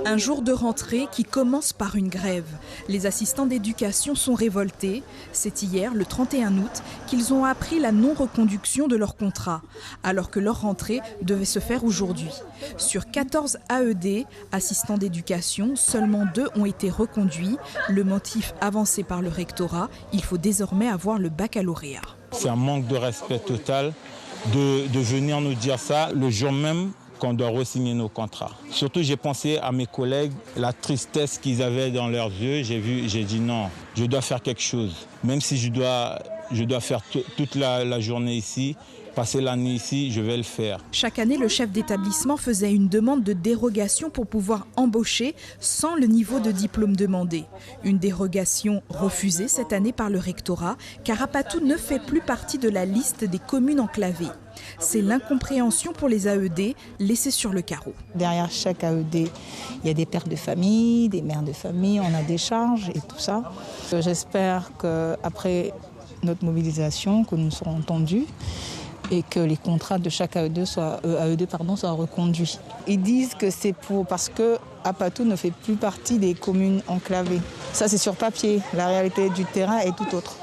Un jour de rentrée qui commence par une grève. Les assistants d'éducation sont révoltés. C'est hier, le 31 août, qu'ils ont appris la non-reconduction de leur contrat, alors que leur rentrée devait se faire aujourd'hui. Sur 14 AED, assistants d'éducation, seulement 2 ont été reconduits. Le motif avancé par le rectorat, il faut désormais avoir le baccalauréat. C'est un manque de respect total de venir nous dire ça le jour même qu'on doit re-signer nos contrats. Surtout, j'ai pensé à mes collègues, la tristesse qu'ils avaient dans leurs yeux. J'ai dit non, je dois faire quelque chose. Même si je dois faire toute la journée ici, passer la nuit ici, je vais le faire. Chaque année, le chef d'établissement faisait une demande de dérogation pour pouvoir embaucher sans le niveau de diplôme demandé. Une dérogation refusée cette année par le rectorat, car Apatou ne fait plus partie de la liste des communes enclavées. C'est l'incompréhension pour les AED laissés sur le carreau. Derrière chaque AED, il y a des pères de famille, des mères de famille, on a des charges et tout ça. J'espère qu'après notre mobilisation, que nous serons entendus et que les contrats de chaque AED soient reconduits. Ils disent que c'est parce que Apatou ne fait plus partie des communes enclavées. Ça, c'est sur papier. La réalité du terrain est tout autre.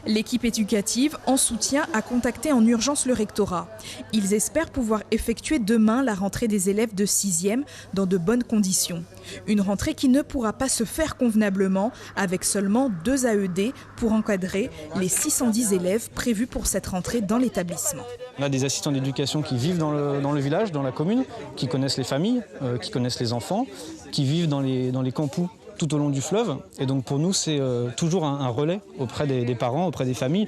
L'équipe éducative, en soutien, a contacté en urgence le rectorat. Ils espèrent pouvoir effectuer demain la rentrée des élèves de 6e dans de bonnes conditions. Une rentrée qui ne pourra pas se faire convenablement avec seulement 2 AED pour encadrer les 610 élèves prévus pour cette rentrée dans l'établissement. On a des assistants d'éducation qui vivent dans le village, dans la commune, qui connaissent les familles, qui connaissent les enfants, qui vivent dans les campus tout au long du fleuve. Et donc pour nous, c'est toujours un relais auprès des parents, auprès des familles.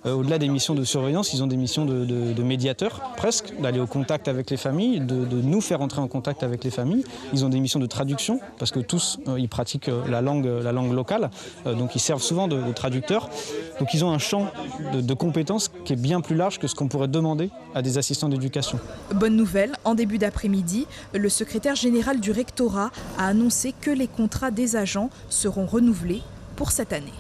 Au-delà des missions de surveillance, ils ont des missions de médiateurs, presque, d'aller au contact avec les familles, de nous faire entrer en contact avec les familles. Ils ont des missions de traduction, parce que tous, ils pratiquent la langue locale, donc ils servent souvent de traducteurs. Donc ils ont un champ de compétences qui est bien plus large que ce qu'on pourrait demander à des assistants d'éducation. Bonne nouvelle, en début d'après-midi, le secrétaire général du rectorat a annoncé que les contrats des agents seront renouvelés pour cette année.